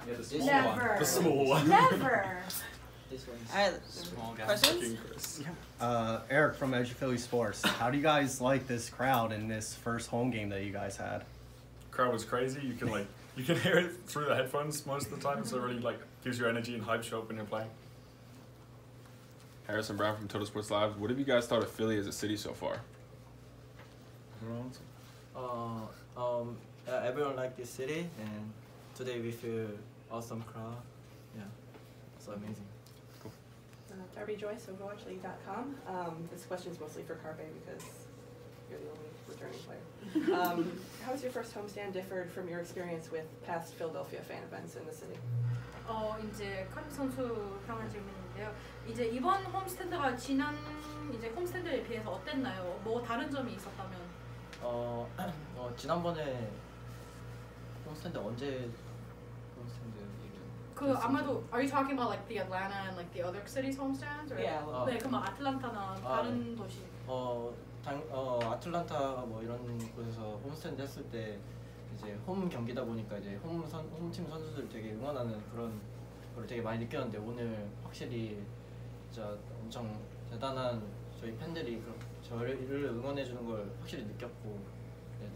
Yeah, the small Never. one. The small one. Never. This one's Small guy. questions. Eric from Edge of Philly Sports. How do you guys like this crowd in this first home game that you guys had? Crowd was crazy. You can hear it through the headphones most of the time, so it really gives you energy and hype show up when you're playing. Harrison Brown from Total Sports Live. What have you guys thought of Philly as a city so far? Everyone liked this city, and today we feel awesome crowd. Yeah, so amazing. Darby Joyce, Overwatch League.com. This question is mostly for Carpe because you're the only returning player. How has your first homestand differed from your experience with past Philadelphia fan events in the city? 이제 카르 선수 향한 질문인데요. 이제 이번 홈스탠드가 지난 이제 홈스탠드에 비해서 어땠나요? 뭐 다른 점이 있었다면? 지난번에 홈스탠드 언제 홈스탠드 얘기를? 그 아마도 are you talking about like the Atlanta and like the other cities homestands? Or Yeah. 네, 그럼 아틀란타나 다른 도시. 아틀란타 뭐 이런 곳에서 홈스탠드 했을 때 이제 홈 경기다 보니까 이제 홈팀 선수들 되게 응원하는 그런 걸 되게 많이 느꼈는데 오늘 확실히 진짜 엄청 대단한 저희 팬들이 저를 응원해 주는 걸 확실히 느꼈고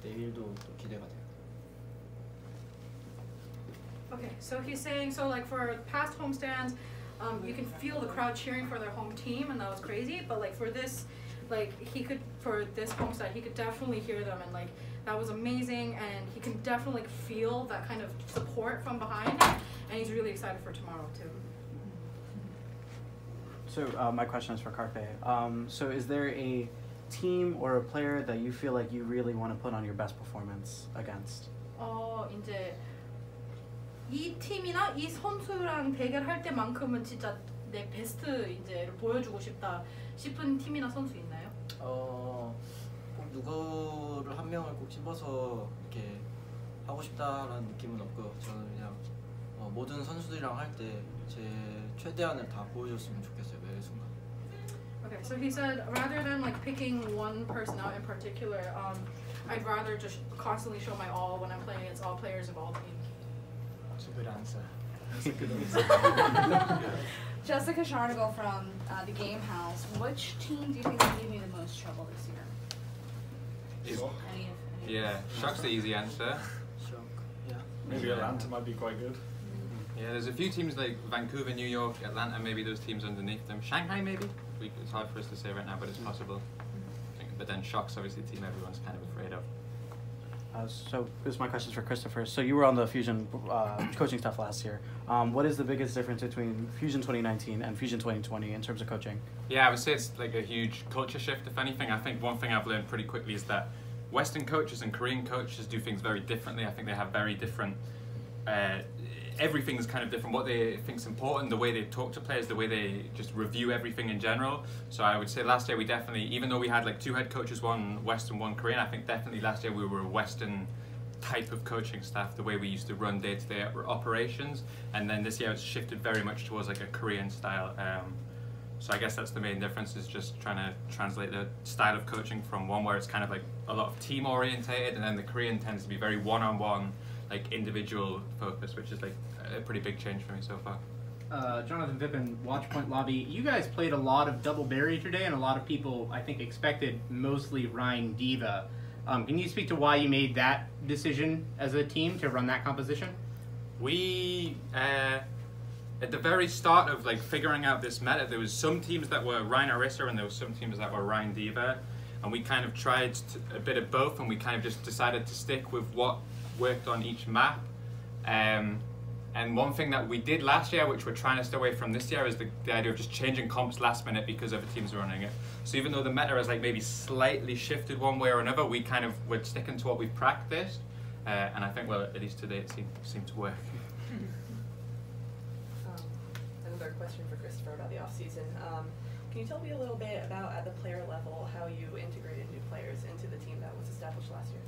내일도 또 기대가 돼요. Okay, so he's saying so like for past homestands, you can feel the crowd cheering for their home team, and that was crazy. But like for this, like for this homestand, he could definitely hear them, and like that was amazing, and he can definitely like, feel that kind of support from behind him, and he's really excited for tomorrow too. So my question is for Carpe. So is there a team or a player that you feel like you really want to put on your best performance against? 이제 이 팀이나 이 선수랑 대결할 때만큼은 진짜 내 베스트 이제를 보여주고 싶다 싶은 팀이나 선수 있나요? 꼭 누구를 한 명을 꼭 집어서 이렇게 하고 싶다라는 느낌은 없고요. 저는 그냥 모든 선수들이랑 할 때 제 최대한을 다 보여줬으면 좋겠어요, 매 순간. Okay, so he said rather than like picking one person out in particular, I'd rather just constantly show my all when I'm playing against all players of all teams. That's a good answer. That's a good answer. Jessica Sharnagle from the Game House. Which team do you think is giving you the most trouble this year? Yeah, Shock's the easy answer. Shock. Yeah. Maybe Atlanta might be quite good. Yeah, there's a few teams like Vancouver, New York, Atlanta, maybe those teams underneath them. Shanghai, maybe? It's hard for us to say right now, but it's possible. But then Shock's obviously a team everyone's kind of afraid of. So this is my question for Christopher. So you were on the Fusion coaching staff last year. What is the biggest difference between Fusion 2019 and Fusion 2020 in terms of coaching? Yeah, I would say it's like a huge culture shift, if anything. I think one thing I've learned pretty quickly is that Western coaches and Korean coaches do things very differently. I think they have very different... everything's kind of different, what they think's important, the way they talk to players, the way they just review everything in general. So I would say last year we definitely, even though we had like two head coaches, one Western, one Korean, I think definitely last year we were a Western type of coaching staff, the way we used to run day-to-day operations, and then this year it's shifted very much towards like a Korean style. So I guess that's the main difference, is just trying to translate the style of coaching from one where it's kind of like a lot of team orientated, and then the Korean tends to be very one-on-one, like individual focus, which is like a pretty big change for me so far. Jonathan Vippen, Watchpoint Lobby. You guys played a lot of double barrier today, and a lot of people, I think, expected mostly Rhine Diva. Can you speak to why you made that decision as a team to run that composition? We, at the very start of like figuring out this meta, there was some teams that were Rhine Orisa and there were some teams that were Rhine Diva, and we kind of tried a bit of both, and we kind of just decided to stick with what worked on each map. And one thing that we did last year, which we're trying to stay away from this year, is the idea of just changing comps last minute because other teams are running it. So even though the meta has like maybe slightly shifted one way or another, we kind of were sticking to what we've practiced. And I think, well, at least today it seemed to work. Another question for Christopher about the off-season. Can you tell me a little bit about, at the player level, how you integrated new players into the team that was established last year?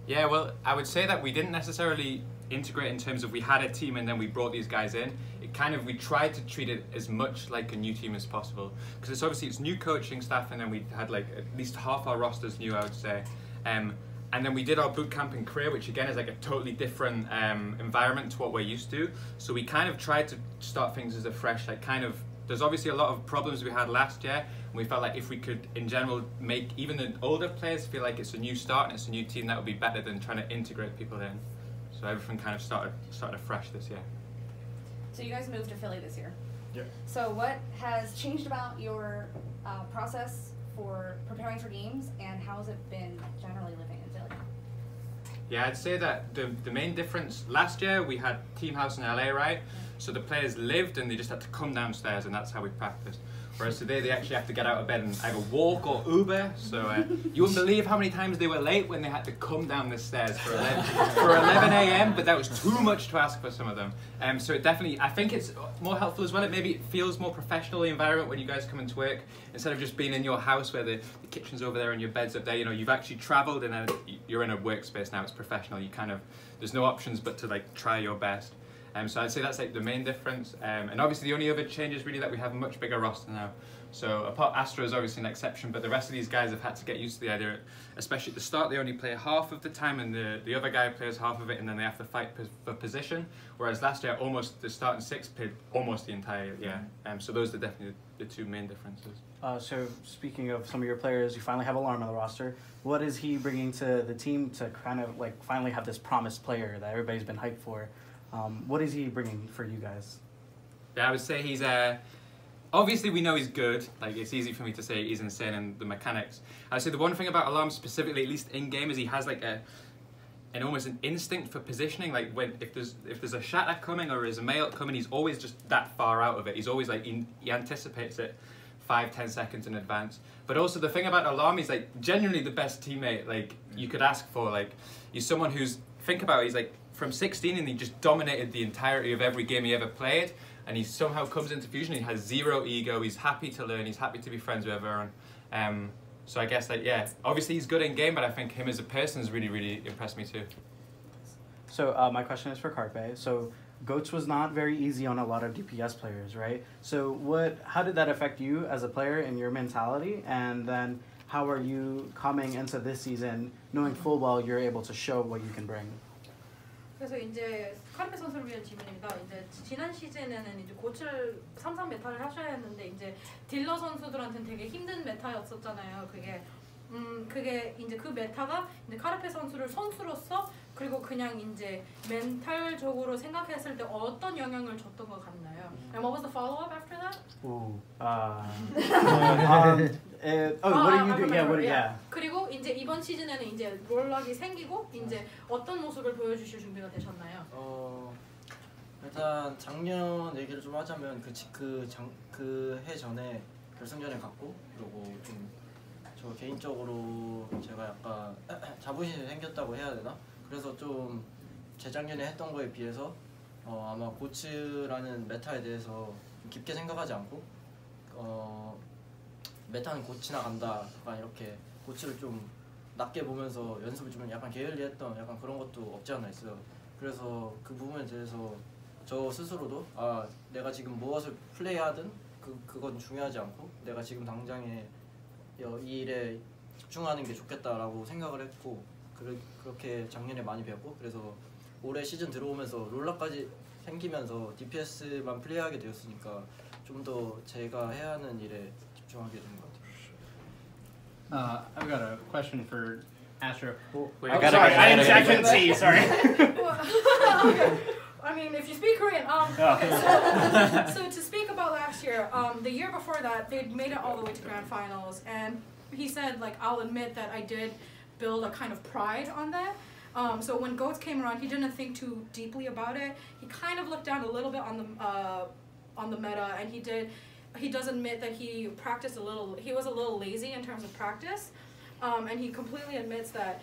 Yeah, well, I would say that we didn't necessarily integrate in terms of we had a team and then we brought these guys in. It kind of, we tried to treat it as much like a new team as possible, because it's obviously it's new coaching staff, and then we had like at least half our rosters new, I would say. And then we did our boot camp in Korea, which again is like a totally different environment to what we're used to. So we kind of tried to start things as a fresh, like kind of, there's obviously a lot of problems we had last year, and we felt like if we could, in general, make even the older players feel like it's a new start and it's a new team, that would be better than trying to integrate people in. So everything kind of started afresh this year. So you guys moved to Philly this year. Yeah. So what has changed about your process for preparing for games, and how has it been generally living in Philly? Yeah, I'd say that the main difference, last year we had Team House in LA, right? So the players lived and they just had to come downstairs, and that's how we practiced. Whereas today they actually have to get out of bed and either walk or Uber. So you wouldn't believe how many times they were late when they had to come down the stairs for 11 a.m. But that was too much to ask for some of them. So it definitely, I think it's more helpful as well. It feels more professional, the environment, when you guys come into work, instead of just being in your house where the kitchen's over there and your bed's up there. You know, you've actually travelled and then you're in a workspace now. It's professional. You kind of, there's no options but to like try your best. So I'd say that's like the main difference. And obviously the only other change is really that we have a much bigger roster now. So apart, Astra is obviously an exception, but the rest of these guys have had to get used to the idea, especially at the start, they only play half of the time and the other guy plays half of it, and then they have to fight for position. Whereas last year, almost the starting six played almost the entire year. So those are definitely the two main differences. So speaking of some of your players, you finally have Alarm on the roster. What is he bringing to the team to kind of like finally have this promised player that everybody's been hyped for? What is he bringing for you guys? Yeah, I would say he's obviously we know he's good. Like, it's easy for me to say he's insane in the mechanics. I'd say the one thing about Alarm specifically, at least in game, is he has like almost an instinct for positioning. Like if there's a shatter coming or there's a mail coming, he's always just that far out of it. He's always like he anticipates it 5-10 seconds in advance. But also the thing about Alarm, he's like genuinely the best teammate like you could ask for. Like, he's someone who's, think about it, he's like from 16 and he just dominated the entirety of every game he ever played, and he somehow comes into Fusion. He has zero ego. He's happy to learn. He's happy to be friends with everyone. So I guess, like, yeah, obviously he's good in game, but I think him as a person has really, really impressed me too. So my question is for Carpe. So GOATS was not very easy on a lot of DPS players, right? So how did that affect you as a player and your mentality? And then how are you coming into this season knowing full well you're able to show what you can bring? 그래서 이제 카르페 선수를 위한 질문입니다. 이제 지난 시즌에는 이제 고치를 3-3 메타를 하셔야 했는데 이제 딜러 선수들한테는 되게 힘든 메타였었잖아요. 그게 이제 그 메타가 이제 카르페 선수를 선수로서 그리고 그냥 이제 멘탈적으로 생각했을 때 어떤 영향을 줬던 것 같나요? And what was the follow-up after that? What do you do? Yeah. 그리고 이제 이번 시즌에는 이제 롤락이 생기고 이제 어떤 모습을 보여주실 준비가 되셨나요? 일단 작년 얘기를 좀 하자면 그 해 전에 결승전에 갔고, 그리고 좀 저 개인적으로 제가 약간 자부심이 생겼다고 해야 되나? 그래서 좀 재작년에 했던 거에 비해서 아마 고츠라는 메타에 대해서 좀 깊게 생각하지 않고 메타는 고치나 간다, 약간 이렇게 고치를 좀 낮게 보면서 연습을 좀 약간 게을리했던 약간 그런 것도 없지 않아 있어요. 그래서 그 부분에 대해서 저 스스로도 내가 지금 무엇을 플레이하든 그건 중요하지 않고 내가 지금 당장에 이 일에 집중하는 게 좋겠다라고 생각을 했고, 그렇게 작년에 많이 배웠고, 그래서 올해 시즌 들어오면서 롤라까지 생기면서 DPS만 플레이하게 되었으니까 좀 더 제가 해야 하는 일에 집중하게 된 것 같아요. I've got a question for Astro. Wait, sorry, I couldn't see. Sorry. Okay. I mean, if you speak Korean, okay, so to speak about last year, the year before that, they made it all the way to grand finals, and he said, like, I'll admit that I did build a kind of pride on that. So when GOATS came around, he didn't think too deeply about it. He kind of looked down a little bit on the meta, and he does admit that he practiced he was a little lazy in terms of practice, and he completely admits that.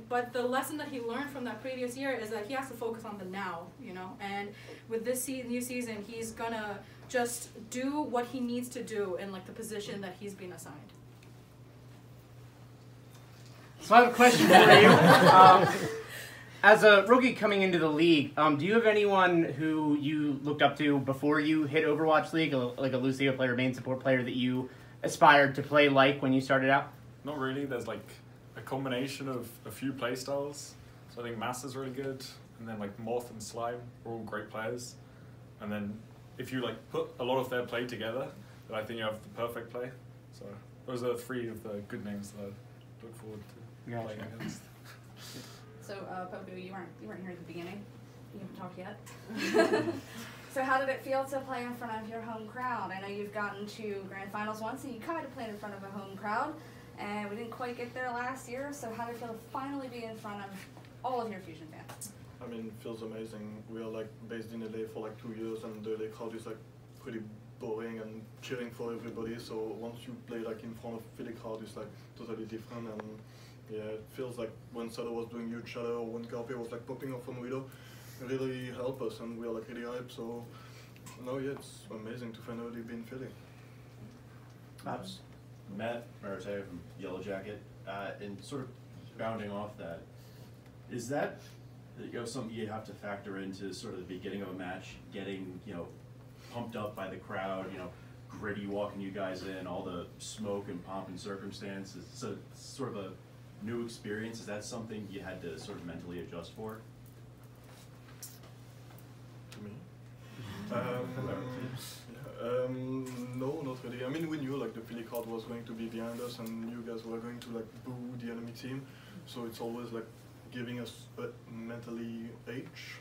But the lesson that he learned from that previous year is that he has to focus on the now, you know. And with this new season, he's gonna just do what he needs to do in like the position that he's been assigned. So I have a question for you. As a rookie coming into the league, do you have anyone who you looked up to before you hit Overwatch League, like a Lucio player, main support player that you aspired to play like when you started out? Not really. There's like a combination of a few play styles. So I think Master's really good, and then like Moth and Slime are all great players. And then if you like put a lot of their play together, then I think you have the perfect play. So those are 3 of the good names that I look forward to playing against. So, Poku, you weren't here at the beginning. You haven't talked yet. So how did it feel to play in front of your home crowd? I know you've gotten to grand finals once, and you kind of played in front of a home crowd, and we didn't quite get there last year. So how did it feel to finally be in front of all of your Fusion fans? I mean, it feels amazing. We are like based in LA for like 2 years, and the LA crowd is like pretty boring and cheering for everybody. So once you play like in front of Philly crowd, it's like totally different. And yeah, it feels like when Sado was doing huge shadow, or when Carpe was like popping off on Widow, it really helped us, and we are like really hyped. So no, yeah, it's amazing to finally be in Philly. Matt Marateo from Yellow Jacket, and sort of bounding off that, is that something you have to factor into sort of the beginning of a match, getting pumped up by the crowd, gritty walking you guys in, all the smoke and pomp and circumstance? So it's sort of a new experience. Is that something you had to sort of mentally adjust for? To me? No, not really. I mean, we knew like the Philly crowd was going to be behind us, and you guys were going to like boo the enemy team. So it's always like giving us a mentally edge.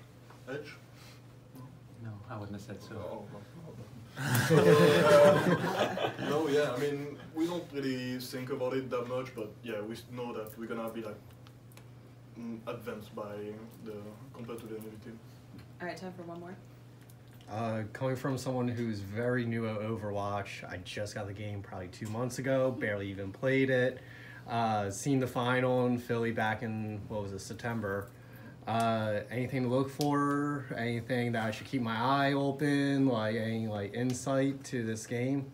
No, I wouldn't have said so. Oh, no, yeah, I mean, we don't really think about it that much, but yeah, we know that we're gonna be like advanced compared to the enemy team. All right, time for one more. Coming from someone who's very new at Overwatch, I just got the game probably 2 months ago, barely even played it. Seen the final in Philly back in, September. Anything to look for? Anything that I should keep my eye open? Like any insight to this game?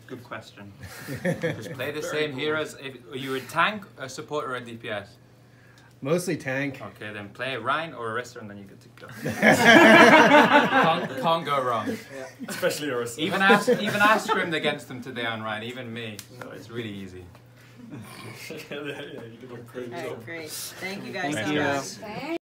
Good question. Just play the same heroes. Are you a tank, a support, or a DPS? Mostly tank. Okay, then play a Rhine or a Arista, and then you get to go. can't go wrong. Yeah. Especially Arista. Even I scrimmed against them today on Rhine, even me. So it's really easy. Yeah, you did a great job. All right, great. Thank you guys Thank so you. much. Thank